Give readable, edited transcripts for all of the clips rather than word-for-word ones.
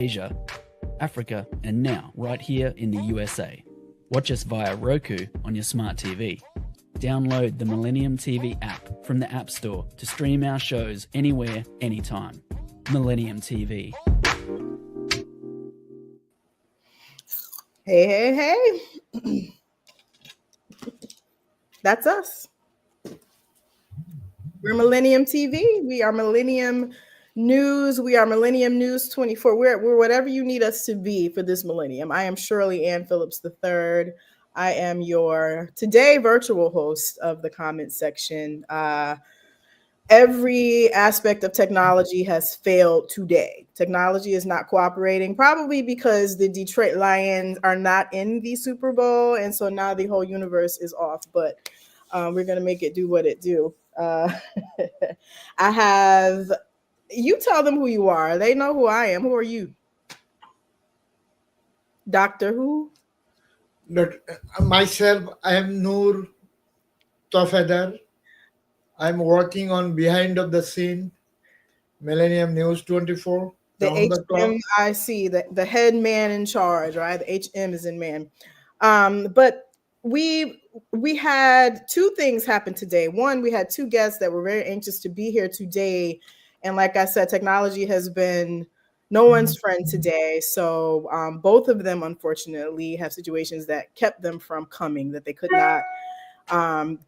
Asia, Africa, and now right here in the USA. Watch us via Roku on your smart TV. Download the Millennium TV app from the App Store to stream our shows anywhere, anytime. Millennium TV. Hey. That's us. We're Millennium TV. We are Millennium News. We are Millennium News 24. We're whatever you need us to be for this millennium. I am Shirley Phillips III. I am your today virtual host of the comment section. Every aspect of technology has failed today. Technology is not cooperating, probably because the Detroit Lions are not in the Super Bowl. And so now the whole universe is off, but we're going to make it do what it do. I have, you tell them who you are. They know who I am. Who are you? Doctor who? Myself, I am Noor Tofeder. I'm working on behind of the scene, Millennium News 24. The HM, I see the head man in charge, right? The HM is in man. But we had two things happen today. One, we had two guests that were very anxious to be here today. And like I said, technology has been no one's friend today. So both of them, unfortunately, have situations that kept them from coming that they could not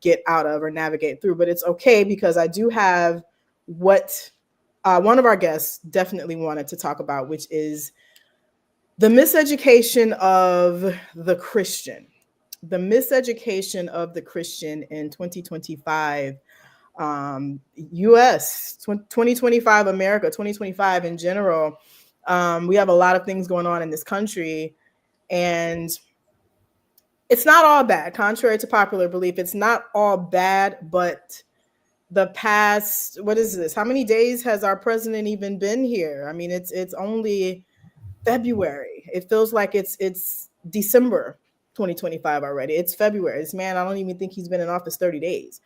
get out of or navigate through. But it's okay because I do have what one of our guests definitely wanted to talk about, which is the miseducation of the Christian. The miseducation of the Christian in 2025, US, 2025 America, 2025 in general. We have a lot of things going on in this country, and it's not all bad. Contrary to popular belief, it's not all bad, but the past, what is this? How many days has our president even been here? I mean, it's only February. It feels like it's December 2025 already. It's February. This man, I don't even think he's been in office 30 days.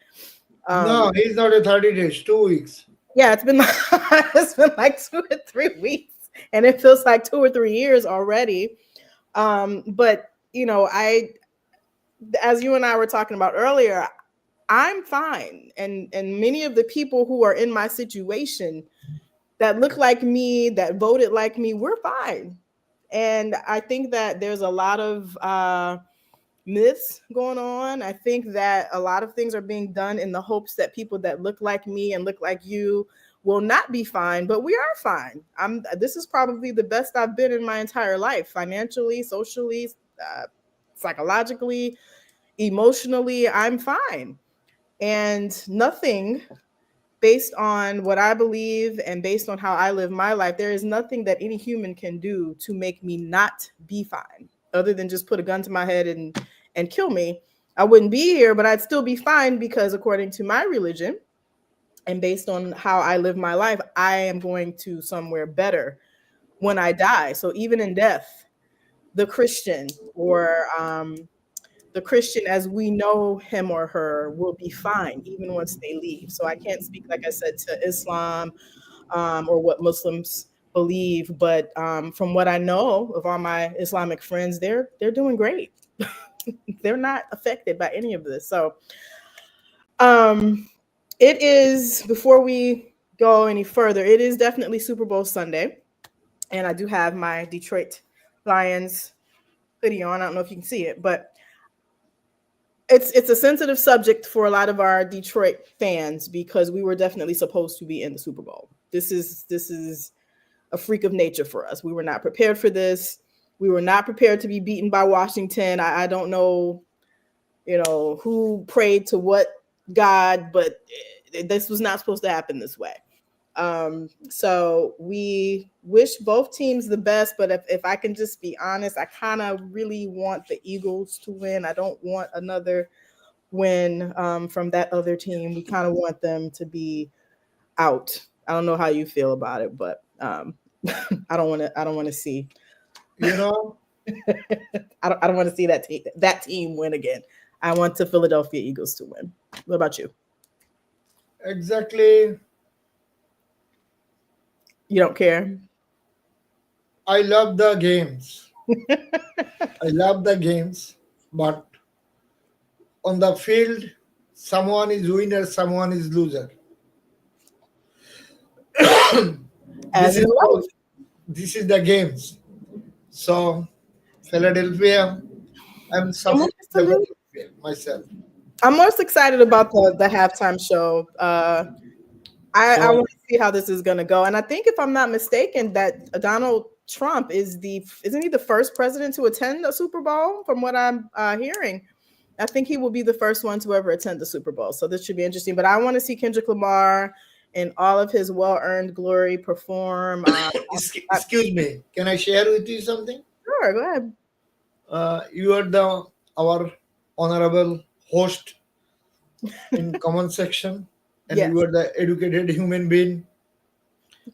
No, he's not a 30 days, 2 weeks. Yeah, it's been like 2 or 3 weeks, and it feels like 2 or 3 years already. But you know, as you and I were talking about earlier, I'm fine. And many of the people who are in my situation that look like me, that voted like me, we're fine. And I think that there's a lot of myths going on. I think that a lot of things are being done in the hopes that people that look like me and look like you will not be fine, but we are fine. This is probably the best I've been in my entire life, financially, socially, psychologically, emotionally. I'm fine. And nothing, based on what I believe and based on how I live my life, there is nothing that any human can do to make me not be fine, other than just put a gun to my head and kill me. I wouldn't be here, but I'd still be fine because according to my religion and based on how I live my life, I am going to somewhere better when I die. So even in death, the Christian or the Christian as we know him or her will be fine even once they leave. So I can't speak, like I said, to Islam or what Muslims believe, but from what I know of all my Islamic friends, they're doing great. They're not affected by any of this. So it is, before we go any further, it is definitely Super Bowl Sunday, and I do have my Detroit Lions hoodie on. I don't know if you can see it, but it's a sensitive subject for a lot of our Detroit fans because we were definitely supposed to be in the Super Bowl. This is a freak of nature for us. We were not prepared for this. We were not prepared to be beaten by Washington. I don't know, who prayed to what God, but this was not supposed to happen this way. So we wish both teams the best, but if I can just be honest, I kind of really want the Eagles to win. I don't want another win from that other team. We kind of want them to be out. I don't know how you feel about it, but I don't want to see. You know, I don't want to see that team win again. I want the Philadelphia Eagles to win. What about you? Exactly. You don't care? I love the games. I love the games, but on the field, someone is winner, someone is loser. As This in is life. both. This is the games. So Philadelphia, I'm I'm supporting most, the Philadelphia myself. I'm most excited about the halftime show. I So want to see how this is going to go, and I think if I'm not mistaken, that Donald Trump isn't he the first president to attend a Super Bowl? From what I'm hearing, I think he will be the first one to ever attend the Super Bowl. So this should be interesting. But I want to see Kendrick Lamar in all of his well-earned glory perform. excuse me, can I share with you something? Sure, go ahead. You are the our honorable host in comment section, and you Yes, are the educated human being.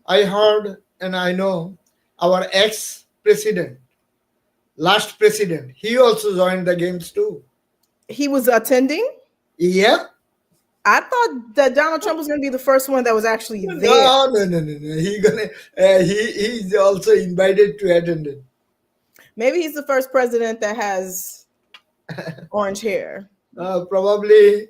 I heard and I know our ex-president, last president, he also joined the games too. he was attending. Yeah. I thought that Donald Trump was going to be the first one that was actually there. No, no, no, no, no. He's also invited to attend it. Maybe he's the first president that has orange hair. Probably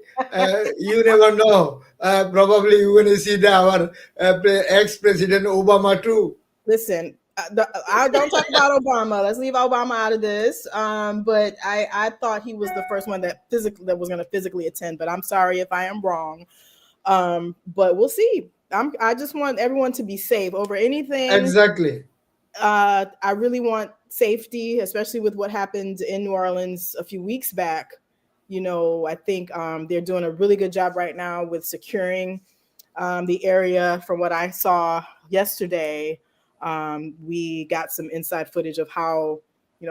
you never know. Probably you're going to see our ex-president Obama too. Listen, I don't talk about Obama. Let's leave Obama out of this. But I thought he was the first one that was going to physically attend. But I'm sorry if I am wrong. But we'll see. I just want everyone to be safe over anything. Exactly. I really want safety, especially with what happened in New Orleans a few weeks back. I think they're doing a really good job right now with securing the area. From what I saw yesterday, we got some inside footage of how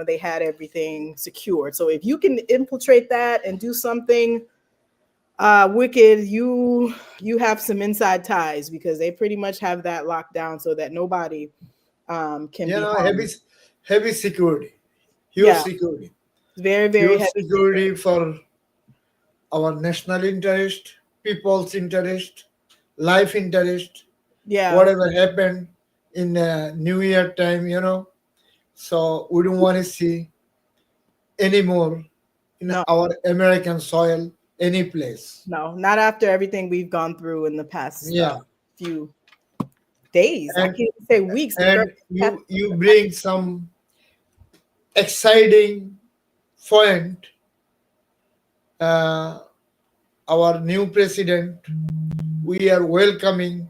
they had everything secured. So if you can infiltrate that and do something wicked, you have some inside ties, because they pretty much have that locked down so that nobody can be harmed. Heavy security, huge Yeah, security, very, very huge heavy. security for our national interest, people's interest, life interest, Yeah, whatever happened in New Year time. So we don't want to see anymore in no, our American soil any place. no, not after everything we've gone through in the past Yeah, few days. I and can't even say weeks. and you bring some exciting point. Uh, our new president, we are welcoming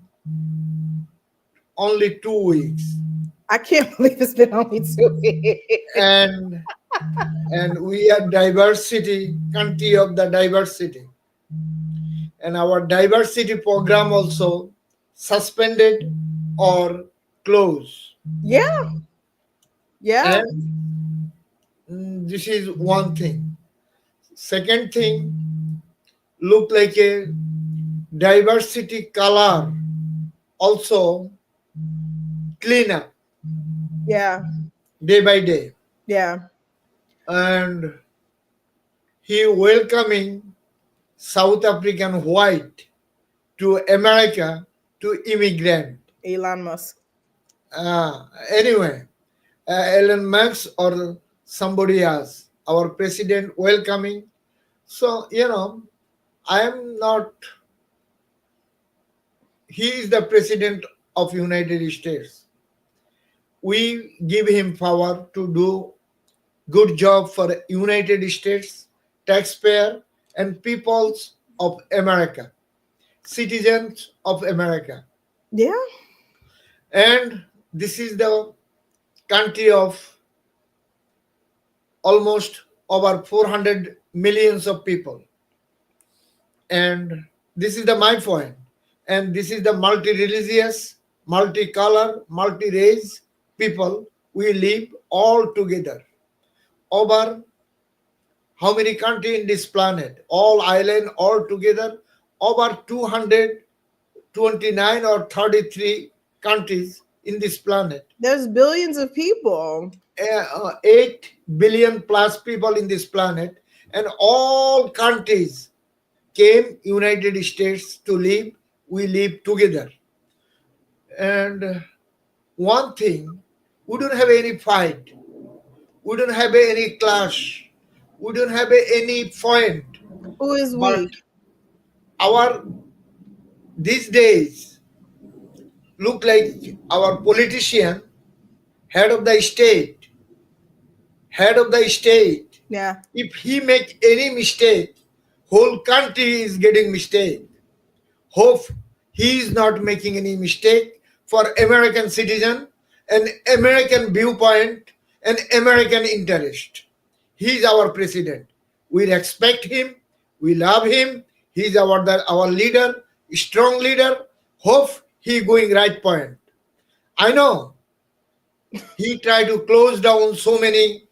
only 2 weeks, I can't believe it's been only 2 weeks. and we are diversity country of the diversity, and our diversity program also suspended or closed. Yeah, yeah, And this is one thing. Second thing, look like a diversity color also clean up yeah, day by day, yeah. and he welcoming South African white to America to immigrant. Elon Musk. Anyway, Elon Musk or somebody else, our president welcoming. So I am not. He is the president of United States. We give him power to do good job for United States taxpayer and peoples of America, citizens of America. Yeah, And this is the country of almost over 400 millions of people. And this is the my point. And this is the multi-religious, multicolor, multi-race people. We live all together. Over how many countries in this planet? All island all together. Over 229 or 33 countries in this planet. there's billions of people. 8 billion plus people in this planet, and all countries came United States to live. We live together. And one thing, We don't have any fight. We don't have any clash. We don't have any point. Who is But we? our these days look like our politician, head of the state, head of the state. Yeah. If he make any mistake, whole country is getting mistake. Hope he is not making any mistake for American citizen, an American viewpoint, an American interest. He is our president. We respect him. We love him. He is our leader, strong leader. Hope he going right point. I know he tried to close down so many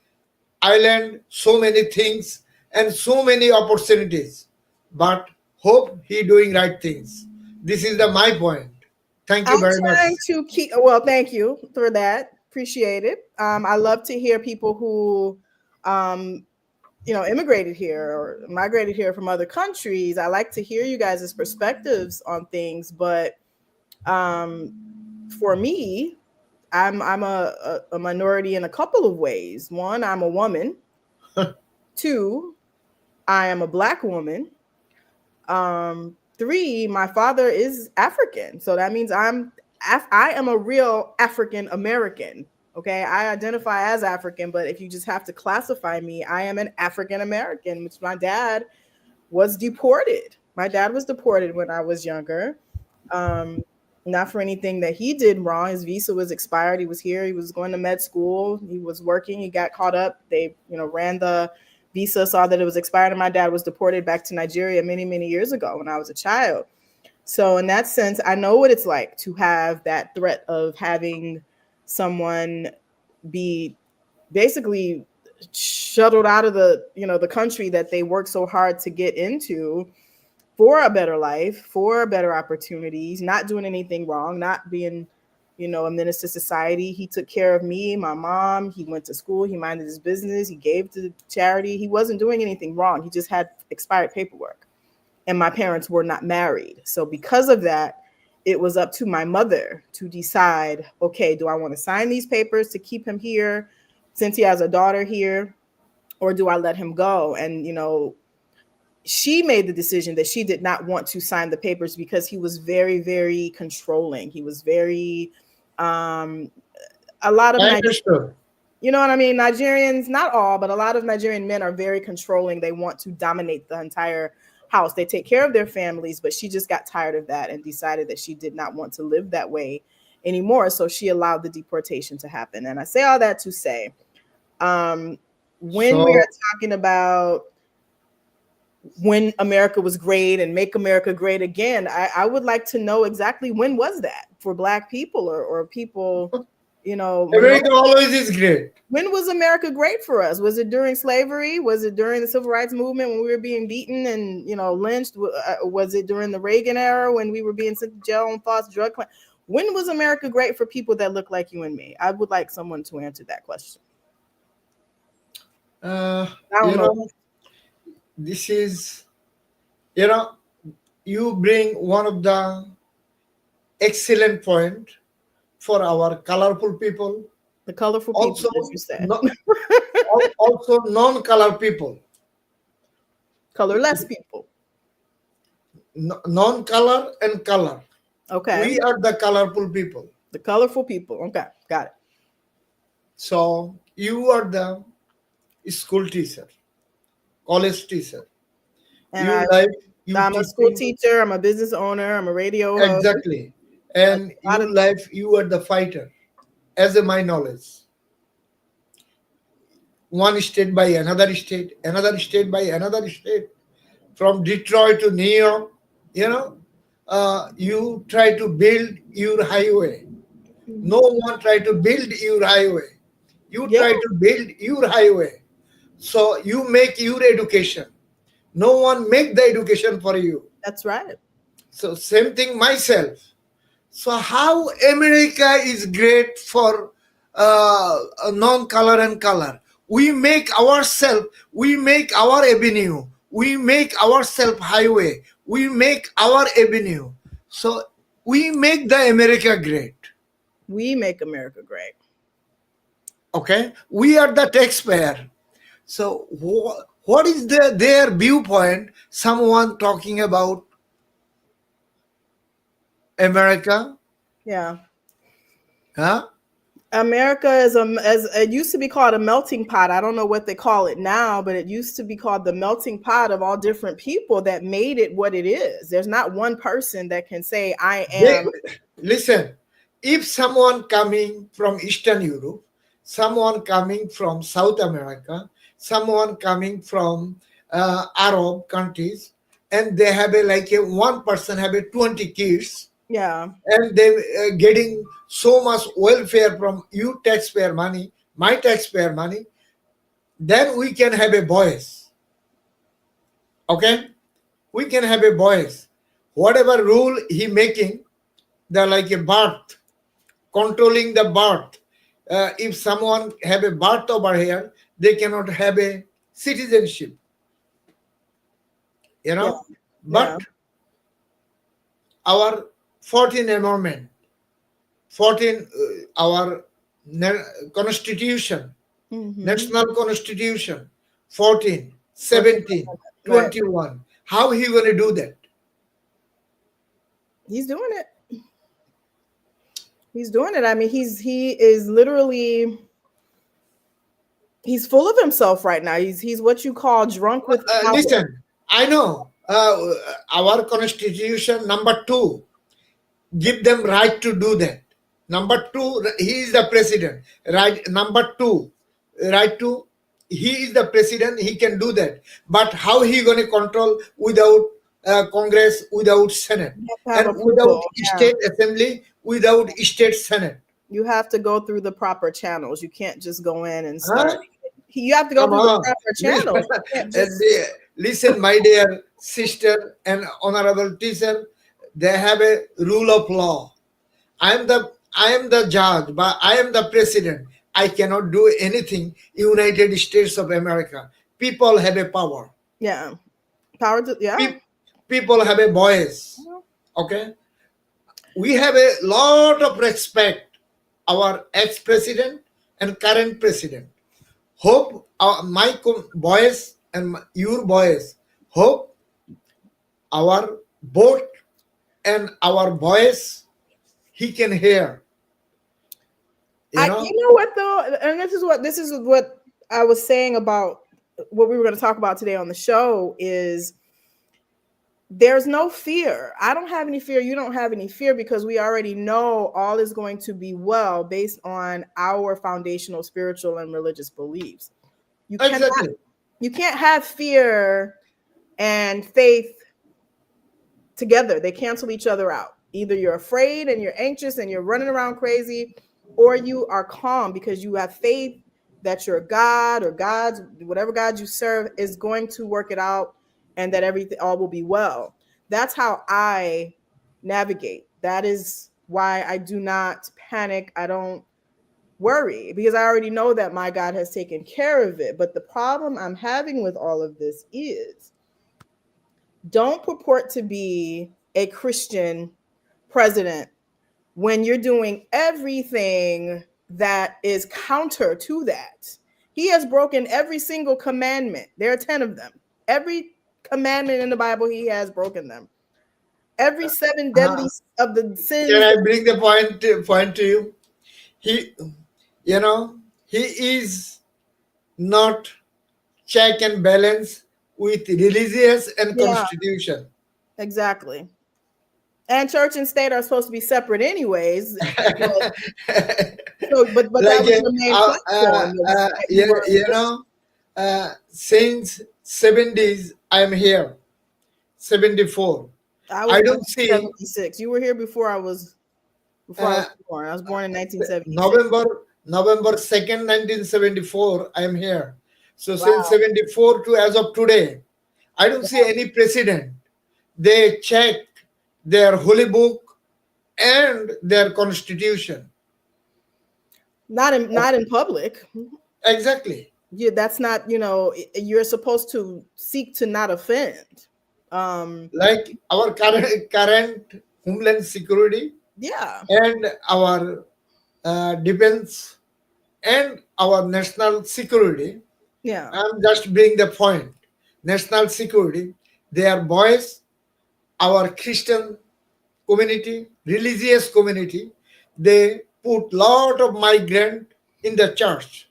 island, so many things, and so many opportunities. But hope he doing right things. This is my point. Thank you I'm very much. trying to keep. Well, thank you for that. Appreciate it. I love to hear people who, immigrated here or migrated here from other countries. I like to hear you guys' perspectives on things, but for me, I'm a minority in a couple of ways. One, I'm a woman. Two, I am a Black woman. Three, my father is African, so that means I am a real African American. Okay, I identify as African, but if you just have to classify me, I am an African American, which my dad was deported. My dad was deported when I was younger. Not for anything that he did wrong. His visa was expired. He was here. He was going to med school. He was working. He got caught up. They, ran the visa, saw that it was expired, and my dad was deported back to Nigeria many, many years ago when I was a child. So in that sense, I know what it's like to have that threat of having someone be basically shuttled out of the country that they worked so hard to get into for a better life, for better opportunities, not doing anything wrong, not being, a menace to society. He took care of me, my mom. He went to school. He minded his business. He gave to charity. He wasn't doing anything wrong. He just had expired paperwork. And my parents were not married. So because of that, it was up to my mother to decide, okay, do I want to sign these papers to keep him here since he has a daughter here, or do I let him go? And, she made the decision that she did not want to sign the papers because he was very, very controlling. He was very, a lot of Nigerians, you know what I mean? Nigerians, not all, but a lot of Nigerian men are very controlling. They want to dominate the entire house. They take care of their families, but she just got tired of that and decided that she did not want to live that way anymore. So she allowed the deportation to happen. And I say all that to say, when we are talking about when America was great and make America great again, I would like to know exactly when was that for Black people or people, America always is great. When was America great for us? Was it during slavery? Was it during the civil rights movement when we were being beaten and, lynched? Was it during the Reagan era when we were being sent to jail on false drug claims? When was America great for people that look like you and me? I would like someone to answer that question. I don't know. This is, you bring one of the excellent point for our colorful people. The colorful people, also, as you said. Also non-color people. Colorless people. Non-color and color. Okay. We are the colorful people. The colorful people. Okay, got it. So you are the school teacher, college teacher. And I'm a school teacher. I'm a business owner. I'm a radio host. Exactly. And your life, you are the fighter, as my knowledge. One state by another state by another state, from Detroit to New York, you try to build your highway. No one try to build your highway. You try to build your highway. So you make your education. No one make the education for you. That's right. So same thing myself. So how America is great for non-color and color. We make ourselves, we make our avenue, we make ourselves highway, we make our avenue. So we make the America great. We make America great. Okay, we are the taxpayer. So what is their viewpoint? Someone talking about America, Yeah. huh? America is as it used to be called a melting pot. I don't know what they call it now, but it used to be called the melting pot of all different people that made it what it is. There's not one person that can say I They, am. listen, if someone coming from Eastern Europe, someone coming from South America, someone coming from Arab countries, and they have a like a one person have a 20 kids, Yeah. and they getting so much welfare from you taxpayer money, my taxpayer money, then we can have a voice. Okay, we can have a voice. Whatever rule he making, they're like a birth, controlling the birth. If someone have a birth over here, they cannot have a citizenship. You Yeah. know, Yeah. but our 14th Amendment, 14, our Constitution, Hmm. National Constitution, 14, 14th 17, Amendment. Right. 21. How he going to do that? He's doing it. He's doing it. I mean, he is literally he's full of himself right now. He's what you call drunk with power. Listen, I know our Constitution number 2 give them right to do that. Number 2, he is the president. Right. Number 2, right to he is the president. He can do that. But how he going to control without Congress, without Senate, You have to have and without approval. Yeah. state assembly, without state senate? You have to go through the proper channels. You can't just go in and Huh? start. You have to go Come through the on. proper channels. You can't just. Listen, my dear sister and honorable teacher, they have a rule of law. I am the judge, but I am the president. I cannot do anything. United States of America. People have a power. Yeah. Power to. Yeah. People have a voice. Okay. We have a lot of respect. Our ex-president and current president. Hope my voice and your voice. Hope our vote and our voice he can hear. You know. You know what though, and this is what I was saying about what we were going to talk about today on the show is there's no fear. I don't have any fear. You don't have any fear because we already know all is going to be well based on our foundational spiritual and religious beliefs. Exactly. You can't have fear and faith together. They cancel each other out. Either you're afraid and you're anxious and you're running around crazy, or you are calm because you have faith that your God or God's, whatever God you serve, is going to work it out and that everything all will be well. That's how I navigate. That is why I do not panic. I don't worry because I already know that my God has taken care of it. But the problem I'm having with all of this is don't purport to be a Christian president when you're doing everything that is counter to that. He has broken every single commandment. There are 10 of them. Every commandment in the Bible, he has broken them. Every 7 deadly of the sins. Can I bring the point to you? He, he is not check and balance with religious and constitution. Exactly. And church and state are supposed to be separate anyways. So, but Like, that was your main platform. Since 70s, I'm here. 74. I don't see 76. You were here before I was born. I was born in 1976. November 2nd, 1974, I am here. So since 74 to as of today, I don't see any precedent. They check their holy book and their constitution. Not in public. Exactly. Yeah, that's not, you're supposed to seek to not offend. Like our current Homeland Security, yeah, and our defense and our national security. Yeah. I'm just bringing the point. National security, they are boys, our Christian community, religious community, they put lot of migrant in the church.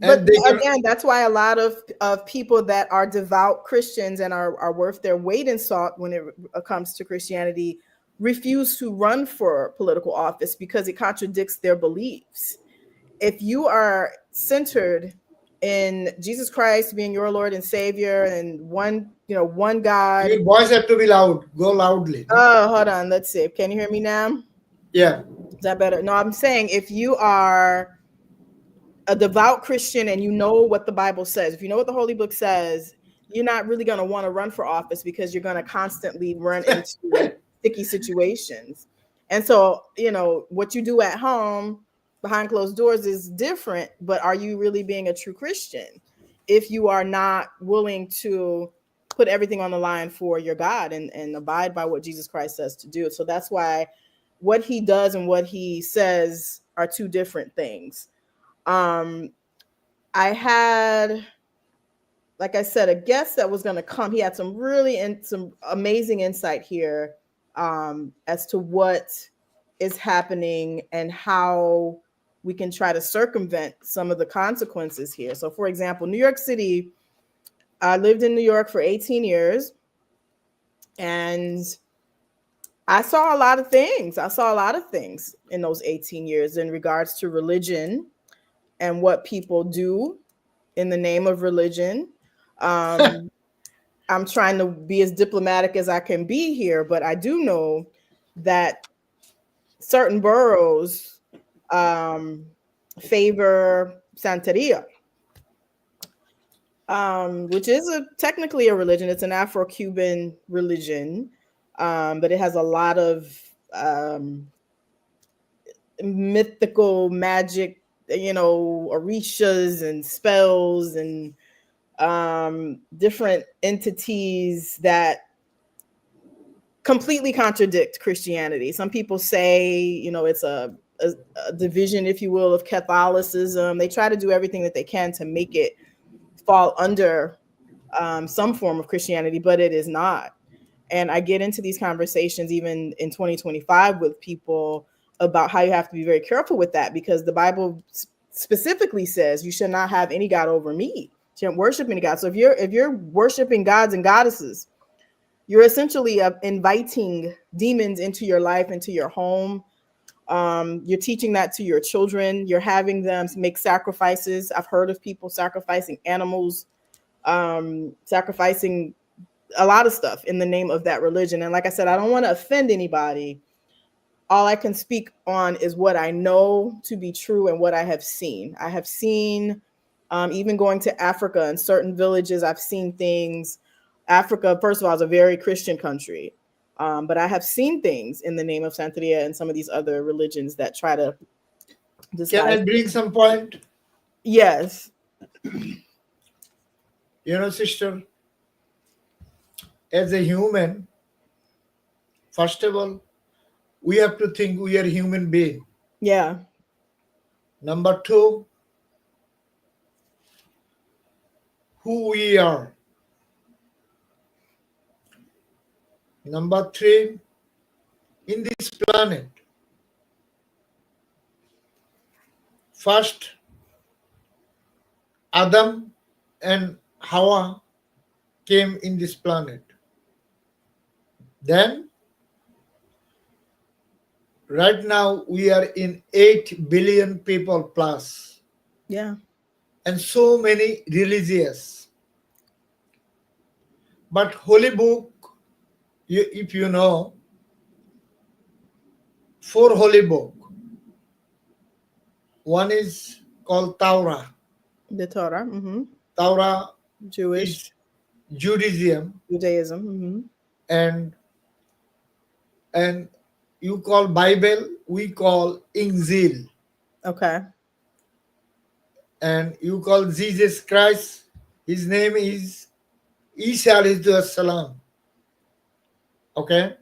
But And they can, again, that's why a lot of people that are devout Christians and are worth their weight in salt when it comes to Christianity refuse to run for political office because it contradicts their beliefs. If you are centered in Jesus Christ being your Lord and Savior and one God. your voice have to be loud, go loudly. No? Oh, hold on. Let's see. Can you hear me now? Yeah. Is that better? No, I'm saying if you are a devout Christian and you know what the Bible says, if you know what the Holy Book says, you're not really going to want to run for office because you're going to constantly run into sticky situations. And so, what you do at home behind closed doors is different, but are you really being a true Christian if you are not willing to put everything on the line for your God and abide by what Jesus Christ says to do? So that's why what he does and what he says are two different things. I had, like I said, a guest that was going to come. He had some some amazing insight here as to what is happening and how we can try to circumvent some of the consequences here. So, for example, New York City, I lived in New York for 18 years and I saw a lot of things. I saw a lot of things in those 18 years in regards to religion and what people do in the name of religion. I'm trying to be as diplomatic as I can be here, but I do know that certain boroughs favor Santeria, which is technically a religion. It's an Afro-Cuban religion, but it has a lot of mythical magic, orishas and spells and different entities that completely contradict Christianity. Some people say, it's a division, if you will, of Catholicism. They try to do everything that they can to make it fall under some form of Christianity, but it is not. And I get into these conversations even in 2025 with people about how you have to be very careful with that, because the Bible specifically says you should not have any God over me. You shouldn't worship any God. So if you're worshiping gods and goddesses, you're essentially inviting demons into your life, into your home. You're teaching that to your children. You're having them make sacrifices. I've heard of people sacrificing animals, sacrificing a lot of stuff in the name of that religion. And like I said, I don't want to offend anybody. All I can speak on is what I know to be true and what I have seen. I have seen, even going to Africa in certain villages, I've seen things. Africa, first of all, is a very Christian country. But I have seen things in the name of Santeria and some of these other religions that try to disguise. Can I bring some point? Yes. Sister, as a human, first of all, we have to think we are human being. Yeah. Number two, who we are. Number three, in this planet, first, Adam and Hawa came in this planet. Then, right now, we are in 8 billion people plus. Yeah. And so many religious. But Holy Book, if you know, 4 Holy Book. One is called Torah. The Torah. Mm-hmm. Torah Jewish. is Judaism. Judaism. Mm-hmm. And you call Bible, we call Injil. Okay. And you call Jesus Christ, his name is Isa alayhi salam. Okay?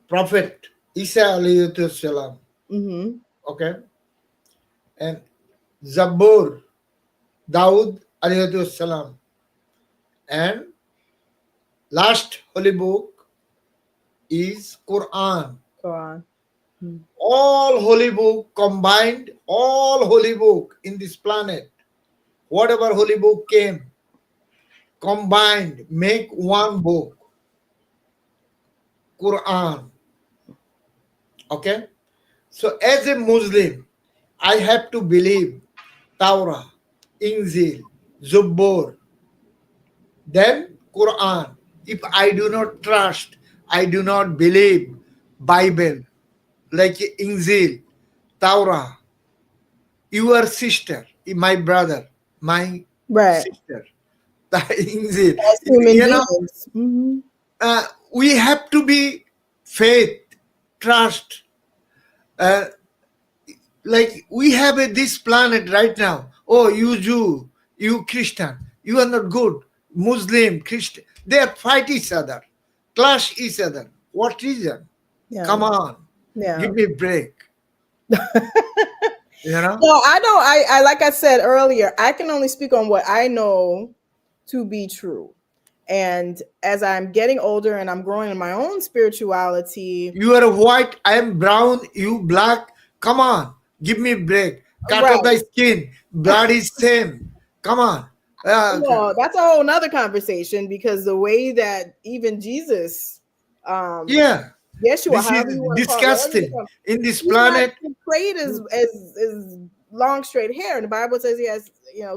Prophet Isa alayhi salam. Mm-hmm. Okay? and Zabur, Daud alayhi salam, and last holy book is Quran. Go on. All holy book combined, all holy book in this planet, whatever holy book came, combined, make one book, Quran. Okay? So as a Muslim, I have to believe Torah, Injil, Zabur, then Quran. If I do not trust, I do not believe Bible, like Injil, Torah, your sister, my brother, my Right. sister, the Injil. As human You know, beings. Mhm. we have to be faith, trust. Uh, like we have this planet right now. Oh, you Jew, you Christian, you are not good. Muslim, Christian, they fight each other, clash each other. What reason? Yeah. Come on, Yeah. give me a break. You know? Well, I know I like I said earlier, I can only speak on what I know to be true. And as I'm getting older and I'm growing in my own spirituality, You are white, I am brown, you black. Come on, give me a break. Cut right. off thy skin. Blood is same. Come on. Well, that's a whole nother conversation because the way that even Jesus, yeah. Yeshua, This however is you want to call it, disgusting. In this he's not planet, portrayed as long straight hair. And the Bible says he has,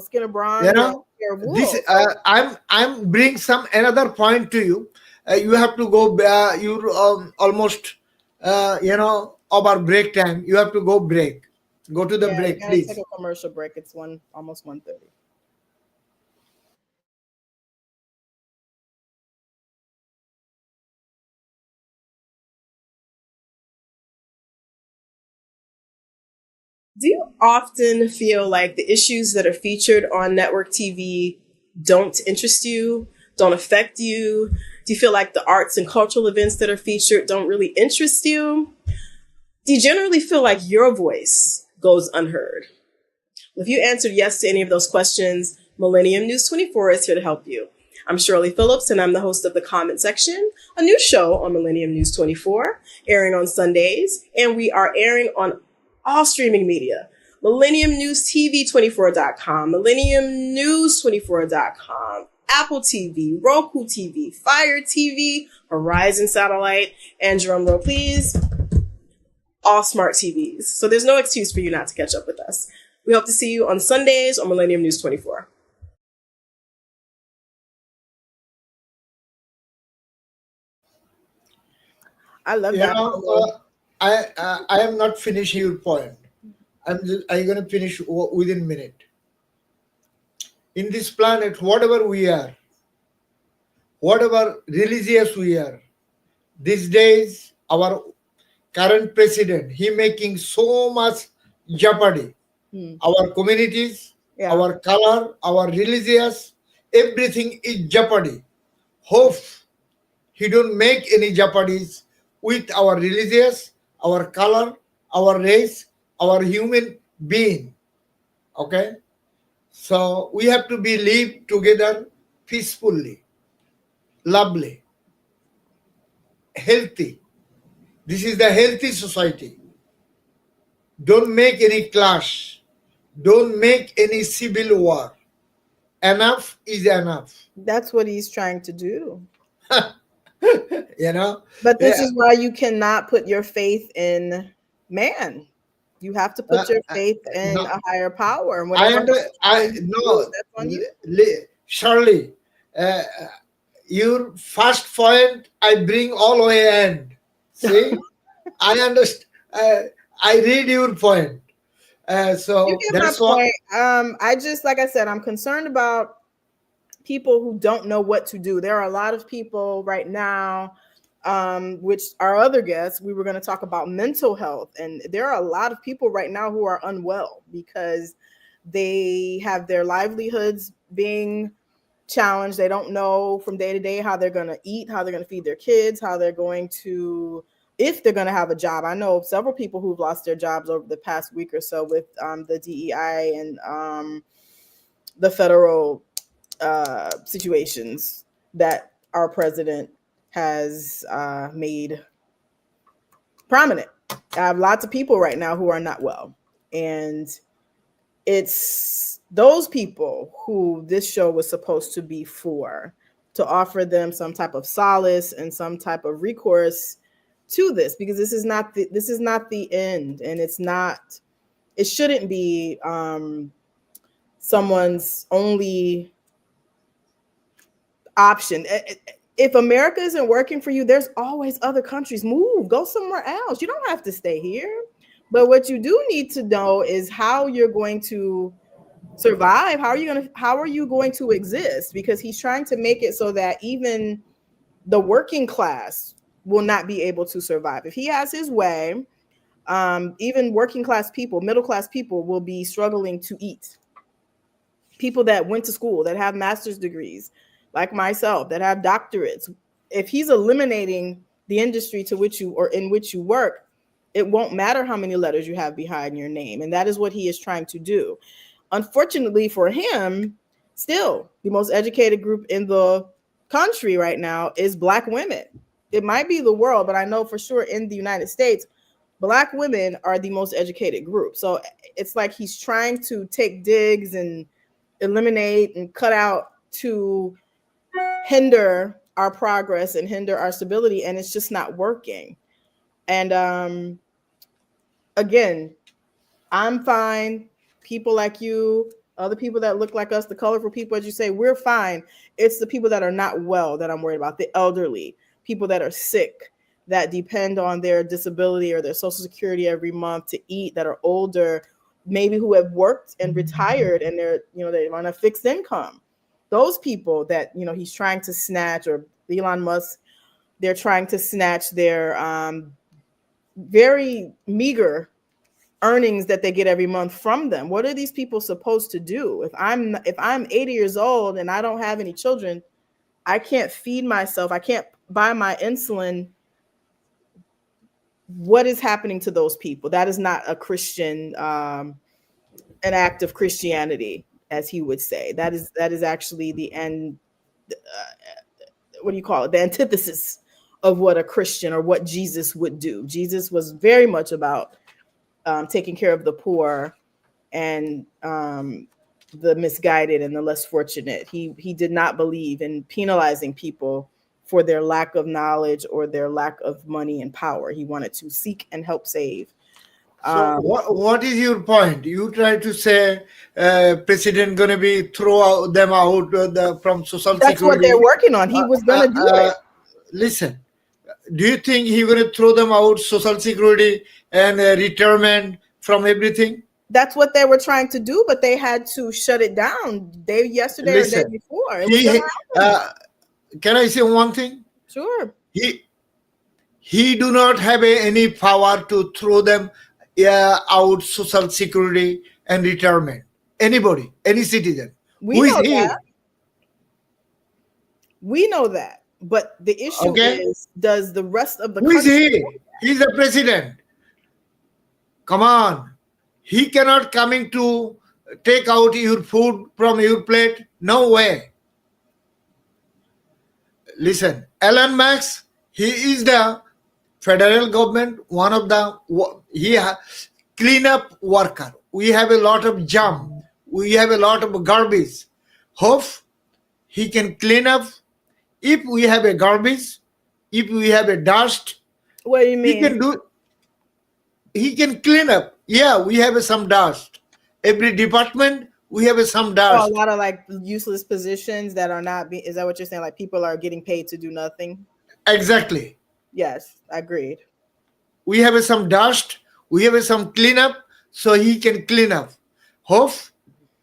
skin of bronze you and know, hair of wool. this I'm bring some another point to you. You have to go. You almost over break time. You have to go break. Go to the Yeah, break, you gotta please. take a commercial break. It's almost 1:30. Do you often feel like the issues that are featured on network TV don't interest you, don't affect you? Do you feel like the arts and cultural events that are featured don't really interest you? Do you generally feel like your voice goes unheard? If you answered yes to any of those questions, Millennium News 24 is here to help you. I'm Shirley Phillips, and I'm the host of The Comment Section, a new show on Millennium News 24, airing on Sundays, and we are airing on all streaming media. MillenniumNewsTV24.com, MillenniumNews24.com, Apple TV, Roku TV, Fire TV, Horizon Satellite, and drumroll please, all smart TVs. So there's no excuse for you not to catch up with us. We hope to see you on Sundays on Millennium News 24. I love that. I am not finishing your point. I'm gonna finish within a minute. In this planet, whatever we are, whatever religious we are, these days our current president, he making so much jeopardy. Our communities, our color, our religious, everything is jeopardy. Hope he don't make any jeopardies with our religious, our color, our race, our human being. Okay? So we have to be live together peacefully, lovely, healthy. This is the healthy society. Don't make any clash. Don't make any civil war. Enough is enough. That's what he's trying to do. You know? But this is why you cannot put your faith in man. You have to put your faith in a higher power. And Shirley, your first point I bring all the way end. See, I understand. I read your point. So you get that's my what. point. I just, like I said, I'm concerned about people who don't know what to do. There are a lot of people right now, which our other guests, we were going to talk about mental health. And there are a lot of people right now who are unwell because they have their livelihoods being challenged. They don't know from day to day how they're going to eat, how they're going to feed their kids, how they're going to if they're going to have a job. I know several people who've lost their jobs over the past week or so with the DEI and the federal situations that our president has made prominent. I have lots of people right now who are not well, and it's those people who this show was supposed to be for, to offer them some type of solace and some type of recourse to this, because this is not the end, and it shouldn't be someone's only option. If America isn't working for you, there's always other countries. Move, go somewhere else. You don't have to stay here. But what you do need to know is how you're going to survive. How are you going to exist? Because he's trying to make it so that even the working class will not be able to survive. If he has his way, even working class people, middle class people will be struggling to eat. People that went to school, that have master's degrees, like myself, that have doctorates. If he's eliminating the industry in which you work, it won't matter how many letters you have behind your name. And that is what he is trying to do. Unfortunately for him, still, the most educated group in the country right now is Black women. It might be the world, but I know for sure in the United States, Black women are the most educated group. So it's like he's trying to take digs and eliminate and cut out to hinder our progress and hinder our stability, and it's just not working. And again, I'm fine. People like you, other people that look like us, the colorful people, as you say, we're fine. It's the people that are not well that I'm worried about, the elderly, people that are sick, that depend on their disability or their Social Security every month to eat, that are older, maybe who have worked and retired and they're on a fixed income. Those people that, he's trying to snatch, or Elon Musk, they're trying to snatch their very meager earnings that they get every month from them. What are these people supposed to do? If I'm 80 years old and I don't have any children, I can't feed myself, I can't buy my insulin. What is happening to those people? That is not a Christian, an act of Christianity, as he would say. That is actually the end. What do you call it? The antithesis of what a Christian or what Jesus would do. Jesus was very much about taking care of the poor and the misguided and the less fortunate. He did not believe in penalizing people for their lack of knowledge or their lack of money and power. He wanted to seek and help save. So what is your point? You try to say president going to be throw them out from Social Security. That's what they're working on. He was going to do it. Listen, do you think he's going to throw them out Social Security and retirement from everything? That's what they were trying to do, but they had to shut it down yesterday or the day before. Can I say one thing? Sure. He do not have any power to throw them out Social Security and retirement. Anybody, any citizen. Who is he? We know that. But the issue is, does the rest of the country... Who is he? He's the president. Come on. He cannot coming to take out your food from your plate. No way. Listen, Elon Musk, he is the federal government, one of the cleanup worker. We have a lot of jam. We have a lot of garbage. Hope he can clean up. If we have a garbage, if we have a dust, what do you mean? He can clean up. Yeah, we have some dust. Every department, we have some dust. So a lot of like useless positions that are not is that what you're saying? Like people are getting paid to do nothing? Exactly. Yes, agreed. We have some dust. We have some cleanup, so he can clean up. Hope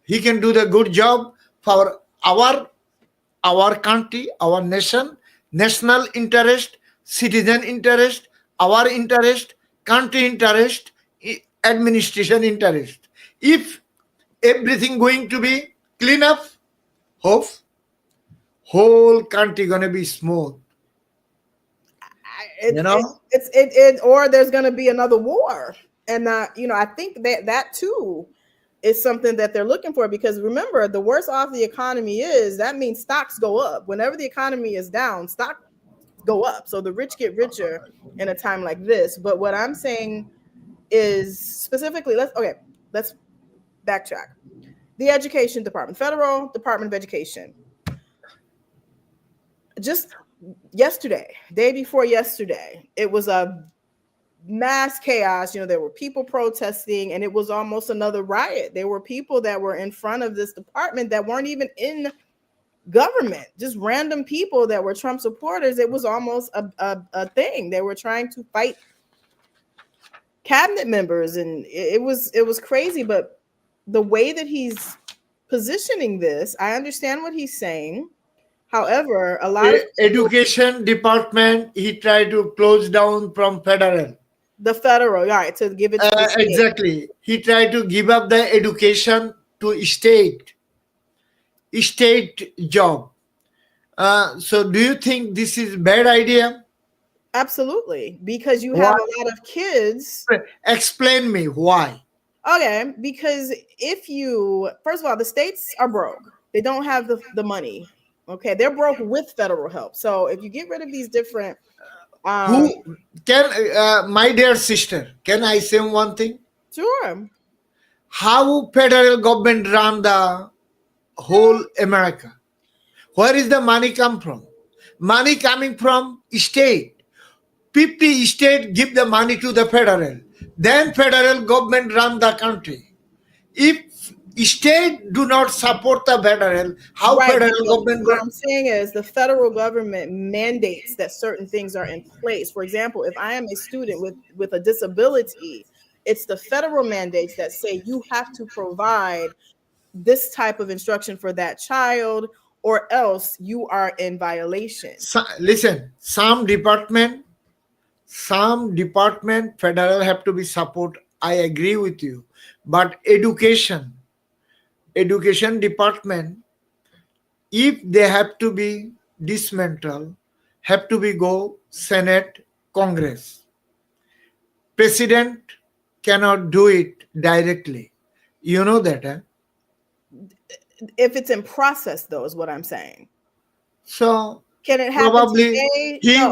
he can do the good job for our country, our nation, national interest, citizen interest, our interest, country interest, administration interest. If everything going to be clean up, hope whole country gonna be smooth. You know, Or there's going to be another war. And I think that too is something that they're looking for, because remember, the worse off the economy is, that means stocks go up. Whenever the economy is down, stocks go up. So the rich get richer in a time like this. But what I'm saying is specifically, let's backtrack. The education department, federal Department of Education, just yesterday, day before yesterday, it was a mass chaos. There were people protesting, and it was almost another riot. There were people that were in front of this department that weren't even in government, just random people that were Trump supporters. It was almost a thing. They were trying to fight cabinet members, and it was crazy. But the way that he's positioning this, I understand what he's saying. However, a lot of education department, he tried to close down from federal. The federal, right, to give it to the state. Exactly. He tried to give up the education to state job. So do you think this is bad idea? Absolutely, because you have a lot of kids. Explain me why. Okay, because first of all, the states are broke. They don't have the money. Okay, they're broke with federal help. So if you get rid of these different who can my dear sister, can I say one thing? Sure. How federal government run the whole America? Where is the money come from? Money coming from state. 50 state give the money to the federal. Then federal government run the country. If state do not support the federal, how federal government? What I'm saying is the federal government mandates that certain things are in place. For example, if I am a student with a disability, it's the federal mandates that say you have to provide this type of instruction for that child, or else you are in violation. Listen, some department federal have to be support. I agree with you, but education department, if they have to be dismantled, have to be go Senate, Congress. President cannot do it directly. You know that, eh? If it's in process, though, is what I'm saying. So can it happen probably today? He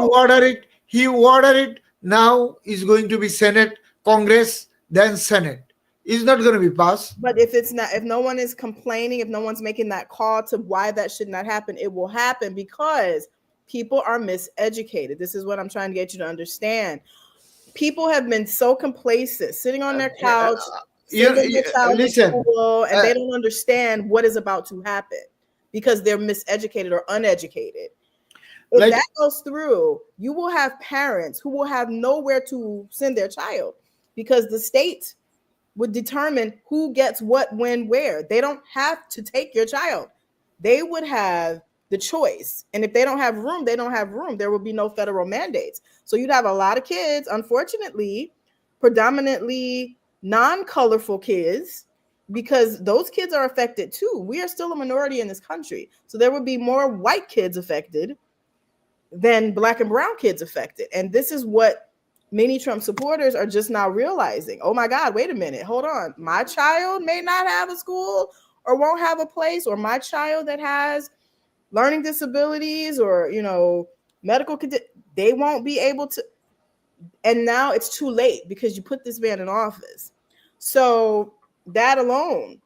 order it. Now is going to be Senate, Congress, then Senate. It's not going to be passed. But if no one is complaining, if no one's making that call to why that should not happen, it will happen because people are miseducated. This is what I'm trying to get you to understand. People have been so complacent, sitting on their couch, sending their child to school, and they don't understand what is about to happen because they're miseducated or uneducated. If that goes through, you will have parents who will have nowhere to send their child because the state would determine who gets what, when, where. They don't have to take your child. They would have the choice. And if they don't have room, they don't have room. There will be no federal mandates. So you'd have a lot of kids, unfortunately, predominantly non-colorful kids, because those kids are affected too. We are still a minority in this country. So there would be more white kids affected than Black and brown kids affected. And this is what many Trump supporters are just now realizing. Oh my God, wait a minute, hold on. My child may not have a school or won't have a place, or my child that has learning disabilities or, medical conditions, they won't be able to. And now it's too late because you put this man in office. So that alone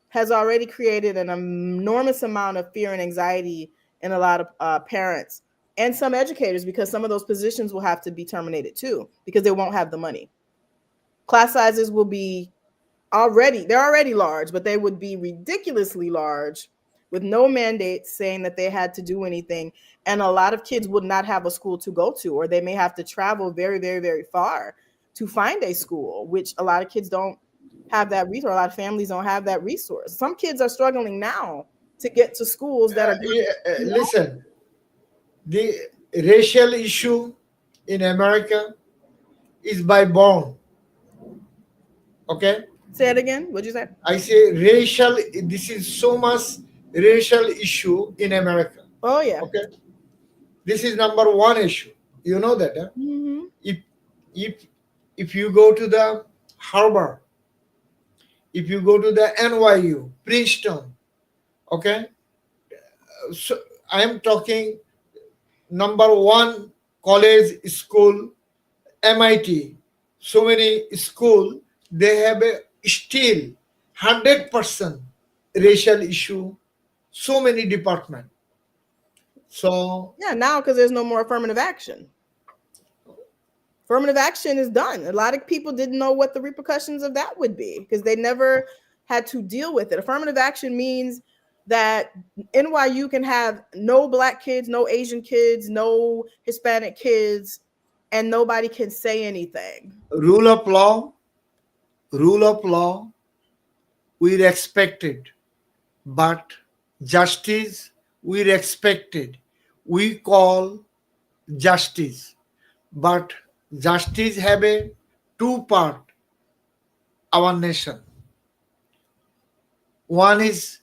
has already created an enormous amount of fear and anxiety in a lot of parents and some educators, because some of those positions will have to be terminated too, because they won't have the money. Class sizes will be they're already large, but they would be ridiculously large with no mandates saying that they had to do anything. And a lot of kids would not have a school to go to, or they may have to travel very, very, very far to find a school, which a lot of kids don't have that resource. A lot of families don't have that resource. Some kids are struggling now to get to schools that are listen, the racial issue in America is by born. Okay? Say it again. What'd you say? I say this is so much racial issue in America. Oh, yeah. Okay? This is number one issue. You know that, huh? Hmm. If if if you go to the Harvard, if you go to the NYU, Princeton, okay. So I am talking number one college school, MIT, so many school, they have a still 100% racial issue, so many department. So Yeah, now because there's no more affirmative action. Affirmative action is done. A lot of people didn't know what the repercussions of that would be because they never had to deal with it. Affirmative action means that NYU can have no black kids, no Asian kids, no Hispanic kids, and nobody can say anything. rule of law, rule of law, we respected, but justice we respected. We call justice, but justice have a two part. Our nation, one is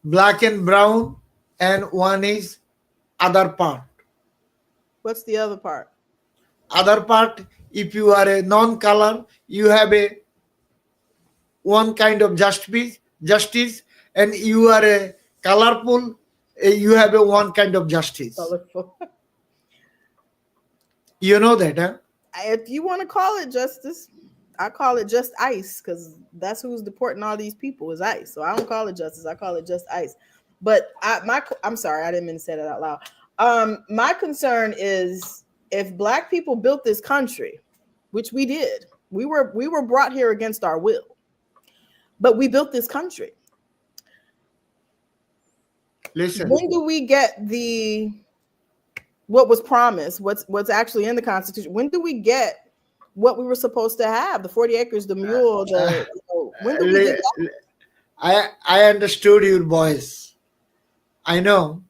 black and brown, and one is other part. What's the other part? Other part, if you are a non-color, you have a one kind of justice, and you are a colorful, you have a one kind of justice. Colorful. You know that, huh? If you want to call it justice, I call it just ICE because that's who's deporting all these people is ICE. So I don't call it justice. I call it just ICE. But I'm sorry, I didn't mean to say that out loud. My concern is if black people built this country, which we did, we were brought here against our will, but we built this country. Listen, When do we get what was promised? What's actually in the Constitution? When do we get what we were supposed to have? The 40 acres, the mule. When do we get that? I understood your voice. I know.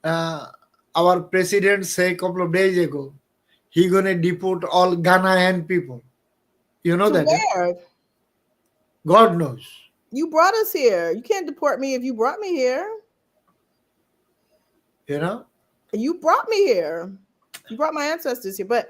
Our president said a couple of days ago, he gonna deport all Ghanaian people. You know To that? Eh? where? God knows. You brought us here. You can't deport me if you brought me here. You know. You brought me here. You brought my ancestors here. But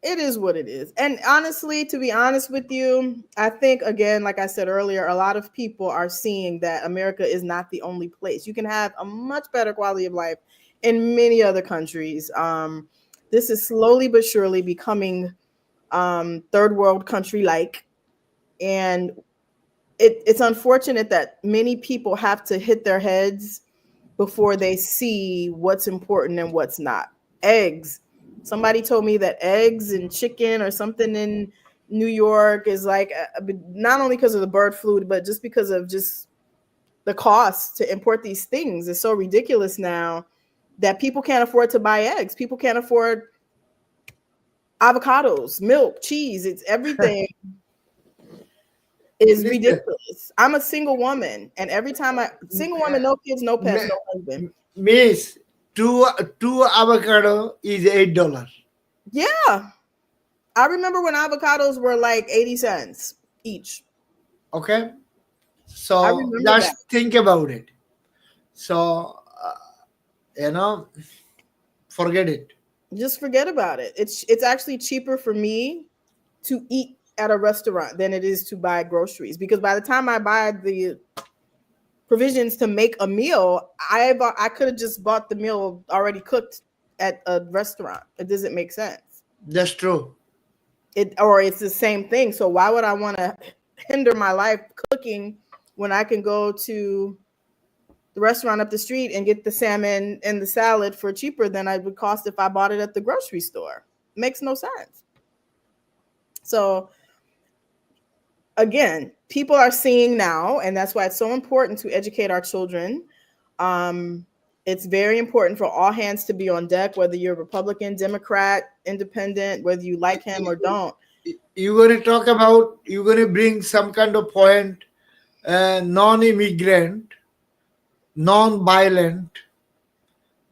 it is what it is. And honestly, to be honest with you, I think, again, like I said earlier, a lot of people are seeing that America is not the only place. You can have a much better quality of life in many other countries. This is slowly but surely becoming third world country like. And it's unfortunate that many people have to hit their heads before they see what's important and what's not. Eggs. Somebody told me that eggs and chicken or something in New York is like, not only because of the bird flu, but just because of just the cost to import these things is so ridiculous now that people can't afford to buy eggs. People can't afford avocados, milk, cheese. It's everything is ridiculous. I'm a single woman, and every time single woman, no kids, no pets, no husband. Miss, two avocado is $8. Yeah. I remember when avocados were like 80 cents each. Okay. I So remember just that. think about it. So, you know, forget it. Just forget about it. It's actually cheaper for me to eat at a restaurant than it is to buy groceries, because by the time I buy the provisions to make a meal, I could have just bought the meal already cooked at a restaurant. It doesn't make sense. That's true. It's the same thing. So why would I want to hinder my life cooking when I can go to the restaurant up the street and get the salmon and the salad for cheaper than it would cost if I bought it at the grocery store? It makes no sense. So again, people are seeing now, and that's why it's so important to educate our children. It's very important for all hands to be on deck, whether you're Republican, Democrat, Independent, whether you like him or don't. You're going to talk about, you're going to bring some kind of point, non-immigrant, non-violent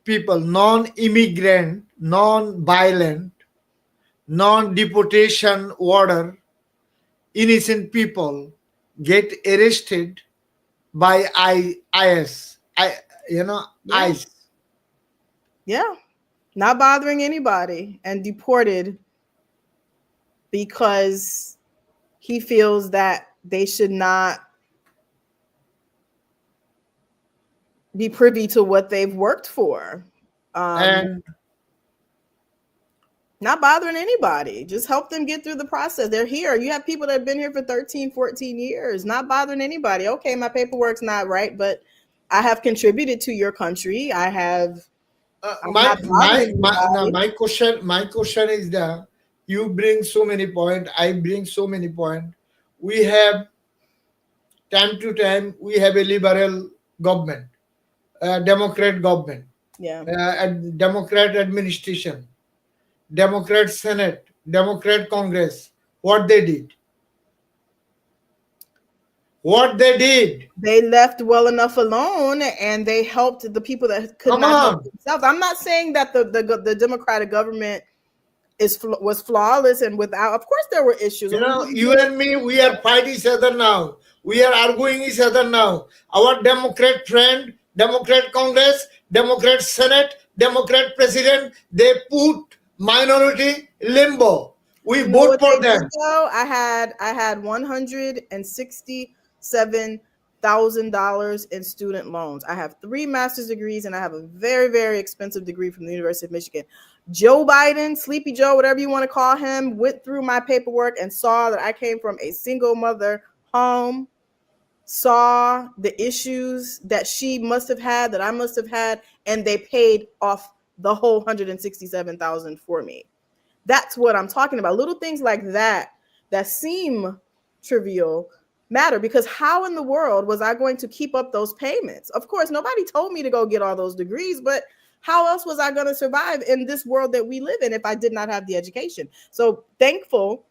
people, non-immigrant, non-violent, non-deportation order, innocent people get arrested by IS. Yeah. ICE. Yeah. not bothering anybody, and deported because he feels that they should not be privy to what they've worked for. And Not bothering anybody. Just help them get through the process. They're here. You have people that have been here for 13, 14 years, not bothering anybody. Okay, my paperwork's not right, but I have contributed to your country. I'm my not my bothering my, no, anybody. my question is that you bring so many point, I bring so many point. We have time to time we have a liberal government, Democrat government, Yeah. a Democrat administration, Democrat Senate, Democrat Congress. What they did? What they did? They left well enough alone, and they helped the people that could Come not help on. themselves. I'm not saying that the Democratic government was flawless and without. Of course, there were issues. You know, you and me, we are fighting each other now. We are arguing each other now. Our Democrat friend, Democrat Congress, Democrat Senate, Democrat President, they put minority limbo. We You know vote what for they did them. though? I had $167,000 in student loans. I have 3 master's degrees, and I have a very, very expensive degree from the University of Michigan. Joe Biden, Sleepy Joe, whatever you want to call him, went through my paperwork and saw that I came from a single mother home, saw the issues that she must have had, that I must have had, and they paid off the whole $167,000 for me. That's what I'm talking about. Little things like that that seem trivial matter, because how in the world was I going to keep up those payments? Of course, nobody told me to go get all those degrees, but how else was I going to survive in this world that we live in if I did not have the education? So thankful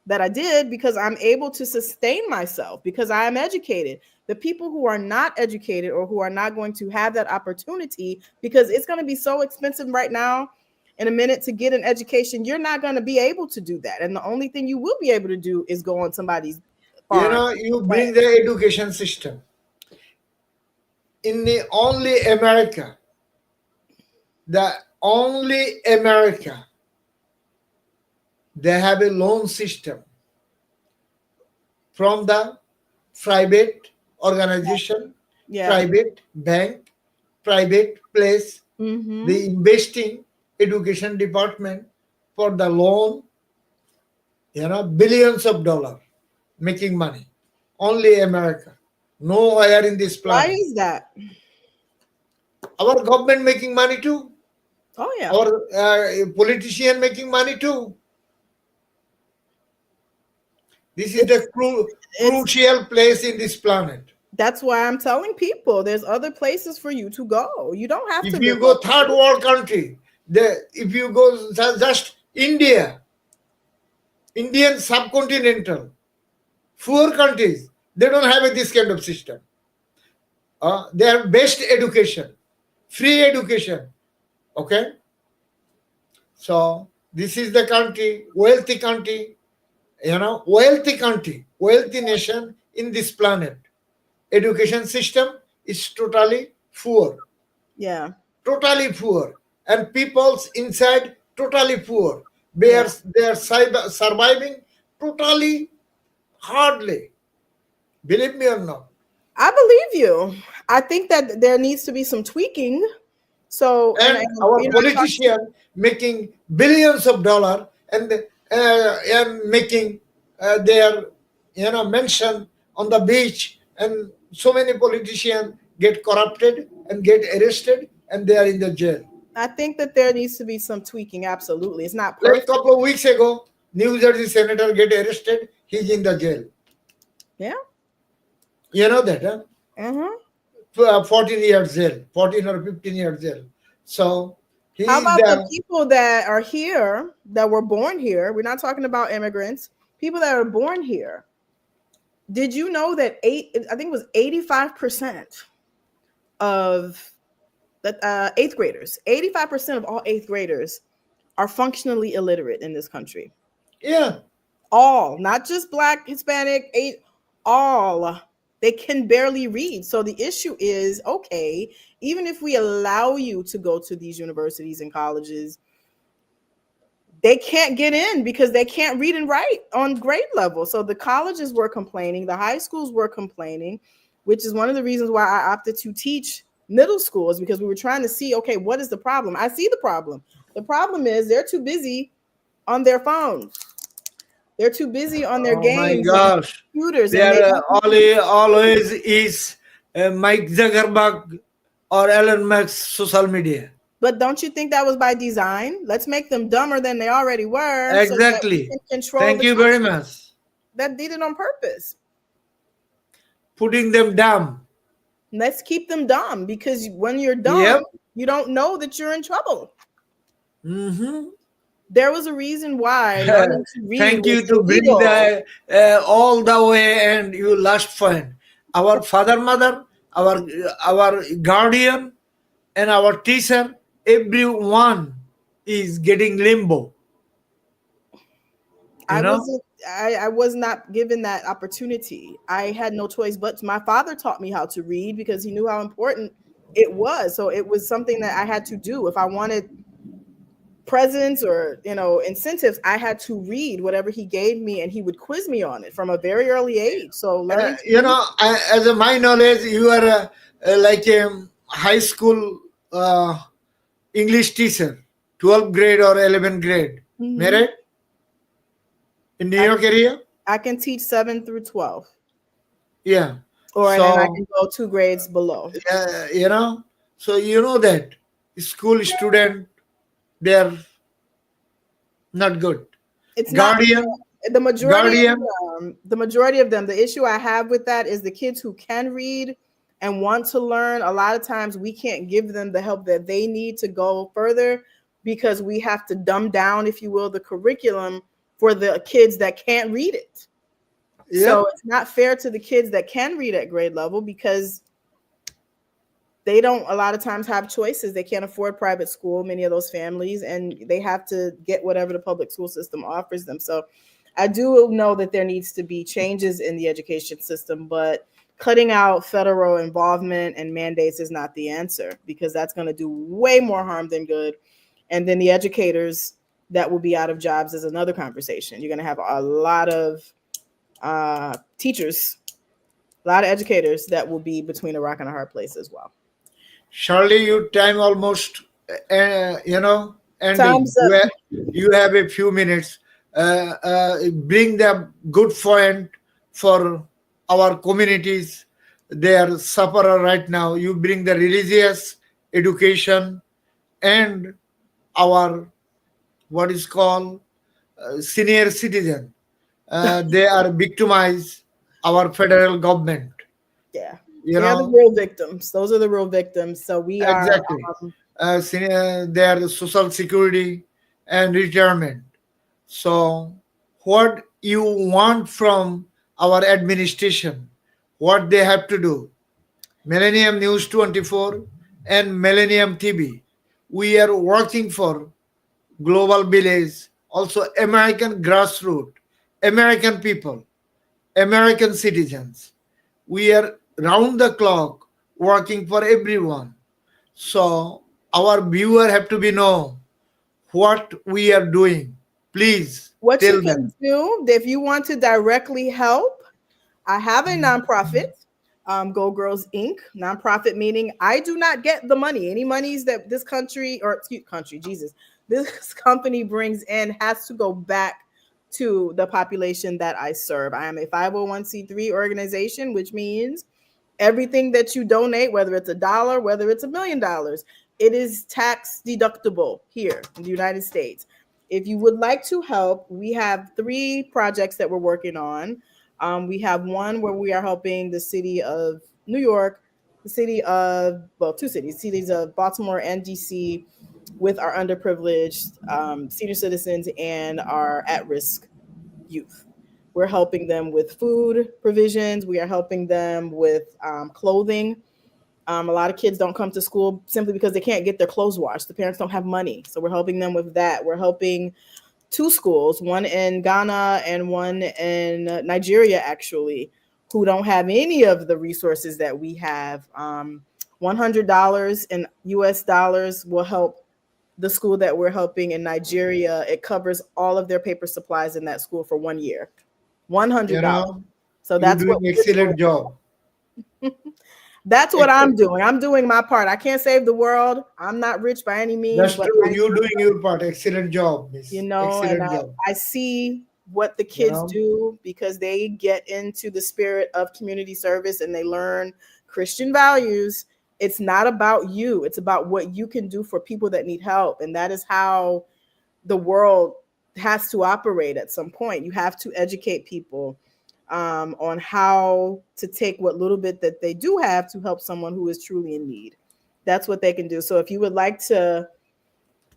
that I did, because I'm able to sustain myself because I am educated. The people who are not educated, or who are not going to have that opportunity, because it's going to be so expensive right now in a minute to get an education, you're not going to be able to do that. And the only thing you will be able to do is go on somebody's You farm. know, you bring the education system. In the only America, the only America, they have a loan system from the private organization, Yeah. private bank, private place, Mm-hmm. the investing education department for the loan, billions of dollars making money. Only America. Nowhere in this Why planet. is that? Our government making money too. Oh, yeah. Our politician making money too. This is the crucial place in this planet. That's why I'm telling people there's other places for you to go. You don't have to If you live go on third world country, if you go just India, Indian subcontinental, poor countries, they don't have this kind of system. They have best education, free education. Okay? So this is the country, wealthy country, wealthy nation in this planet. Education system is totally poor. Yeah. Totally poor. And people's inside totally poor. Yeah. They are surviving totally hardly. Believe me or not. I believe you. I think that there needs to be some tweaking. So, And our politician making billions of dollars, and making their mention on the beach, and so many politicians get corrupted and get arrested, and they are in the jail. I think that there needs to be some tweaking. Absolutely. It's not Like a perfect. couple of weeks ago, New Jersey senator get arrested. He's in the jail. Yeah. You know that, huh? Mm-hmm. 14 years jail, 14 or 15 years jail. So How he's about the the people that are here, that were born here? We're not talking about immigrants. People that are born here. Did you know that I think it was 85% of the 8th graders, 85% of all 8th graders are functionally illiterate in this country. yeah. All, not just Black, Hispanic, all. They can barely read. So the issue is, okay, even if we allow you to go to these universities and colleges, they can't get in because they can't read and write on grade level. So the colleges were complaining, the high schools were complaining, which is one of the reasons why I opted to teach middle schools, because we were trying to see, okay, what is the problem? I see the problem. The problem is they're too busy on their phones. They're too busy on their Oh my games and gosh. computers. They And they are always is Mike Zuckerberg or Elon Musk social media. But don't you think that was by design? Let's make them dumber than they already were so that we Exactly. can control Thank the you very content. much. That did it on purpose. Putting them down. Let's keep them dumb, because when you're dumb, Yep. you don't know that you're in trouble. Mm-hmm. There was a reason why learning to read Thank you was to bring illegal. the all the way and you last point. Our father, mother, our guardian, and our teacher, everyone is getting limbo. You know? I was not given that opportunity. I had no choice but my father taught me how to read because he knew how important it was. So it was something that I had to do. If I wanted presents or incentives, I had to read whatever he gave me, and he would quiz me on it from a very early age. So learning to read, As a my knowledge, you are like a high school English teacher, 12th grade or 11th grade. Married in New York area? I can teach 7 through 12. Yeah. Or So, then I can go 2 grades below. So you know that school student, they're not good. It's Guardian, not the majority of them. The majority of them. The issue I have with that is the kids who can read and want to learn. A lot of times we can't give them the help that they need to go further because we have to dumb down, if you will, the curriculum for the kids that can't read it. Yep. So it's not fair to the kids that can read at grade level because they don't a lot of times have choices. They can't afford private school, many of those families, and they have to get whatever the public school system offers them. So I do know that there needs to be changes in the education system, but cutting out federal involvement and mandates is not the answer, because that's going to do way more harm than good. And then the educators that will be out of jobs is another conversation. You're going to have a lot of teachers, a lot of educators that will be between a rock and a hard place as well. Shirley, your time almost, ending. Time's up. You have a few minutes. Bring the good point for our communities. They are suffering right now. You bring the religious education and our what is called senior citizen. They are victimized our federal government. Yeah. They're the real victims. Those are the real victims. So we exactly. Their social security and retirement. So what you want from our administration, what they have to do. Millennium News 24 and Millennium TV. We are working for global village, also American grassroots, American people, American citizens. We are round the clock working for everyone. So our viewer have to be know what we are doing. Please what tell you can them. do if you want to directly help. I have a nonprofit, Go Girls Inc. Nonprofit meaning I do not get the money. Any monies that this company brings in has to go back to the population that I serve. I am a 501c3 organization, which means everything that you donate, whether it's $1, whether it's $1 million, it is tax deductible here in the United States. If you would like to help, we have 3 projects that we're working on. We have one where we are helping the city of New York, the city of, 2 cities of Baltimore and DC, with our underprivileged senior citizens and our at-risk youth. We're helping them with food provisions. We are helping them with clothing. A lot of kids don't come to school simply because they can't get their clothes washed. The parents don't have money. So we're helping them with that. We're helping 2 schools, one in Ghana and one in Nigeria, actually, who don't have any of the resources that we have. $100 in US dollars will help the school that we're helping in Nigeria. It covers all of their paper supplies in that school for 1 year. $100. So you're that's doing what we're excellent doing. job. That's what I'm doing. I'm doing my part. I can't save the world. I'm not rich by any means, That's but true. You're doing your part. Excellent job, miss. and Excellent job. I see what the kids do because they get into the spirit of community service and they learn Christian values. It's not about you. It's about what you can do for people that need help. And that is how the world has to operate at some point. You have to educate people on how to take what little bit that they do have to help someone who is truly in need. That's what they can do. So if you would like to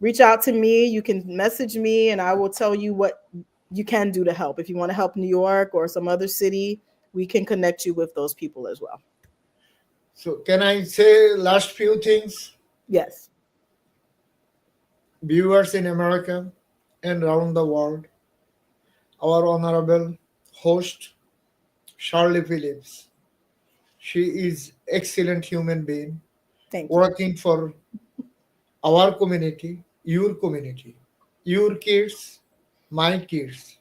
reach out to me, you can message me and I will tell you what you can do to help. If you want to help New York or some other city, we can connect you with those people as well. So can I say last few things? Yes. Viewers in America and around the world, our honorable host, Shirley Phillips. She is excellent human being, Thank you. working for our community, your kids, my kids,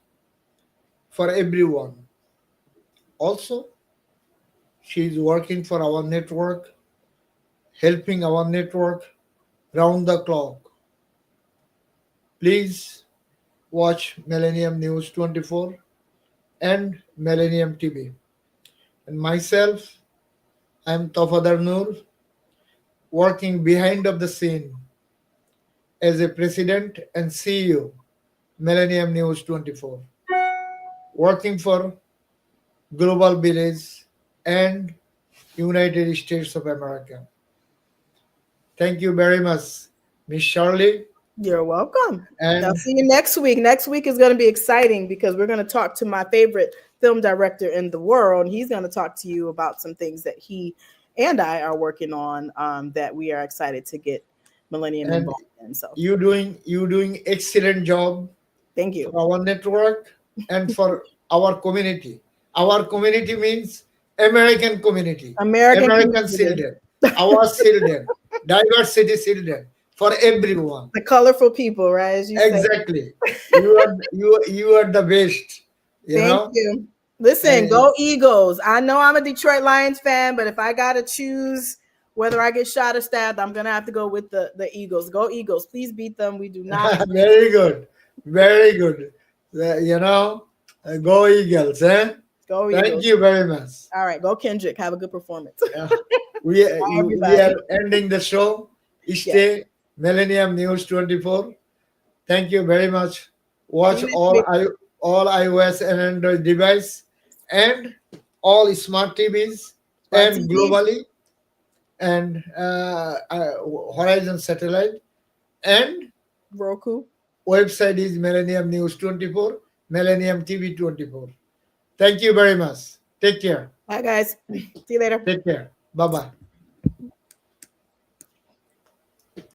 for everyone. Also, she is working for our network, helping our network round the clock. Please watch Millennium News 24 and Millennium TV. And myself, I'm Tafadar Noor, working behind of the scene as a president and CEO, Millennium News 24, working for Global Village and United States of America. Thank you very much, Miss Shirley. You're welcome. And I'll see you next week. Next week is going to be exciting because we're going to talk to my favorite film director in the world. He's going to talk to you about some things that he and I are working on that we are excited to get Millennium involved in. So you doing excellent job. Thank you. For our network and for our community. Our community means American community. American community. children, our children, diversity children, for everyone. The colorful people, right? As you Exactly. You are the best. Thank you. Listen, go Eagles. I know I'm a Detroit Lions fan, but if I gotta choose whether I get shot or stabbed, I'm gonna have to go with the Eagles. Go Eagles. Please beat them. We do not. Very good. Very good. Go Eagles, eh? Go Eagles. Thank you very much. All right, go Kendrick. Have a good performance. We are ending the show. Stay Millennium News 24. Thank you very much. Watch all iOS and Android device and all smart TVs and globally and Horizon Satellite and Roku. Website is Millennium News 24, Millennium TV 24. Thank you very much. Take care. Bye, guys. See you later. Take care. Bye-bye.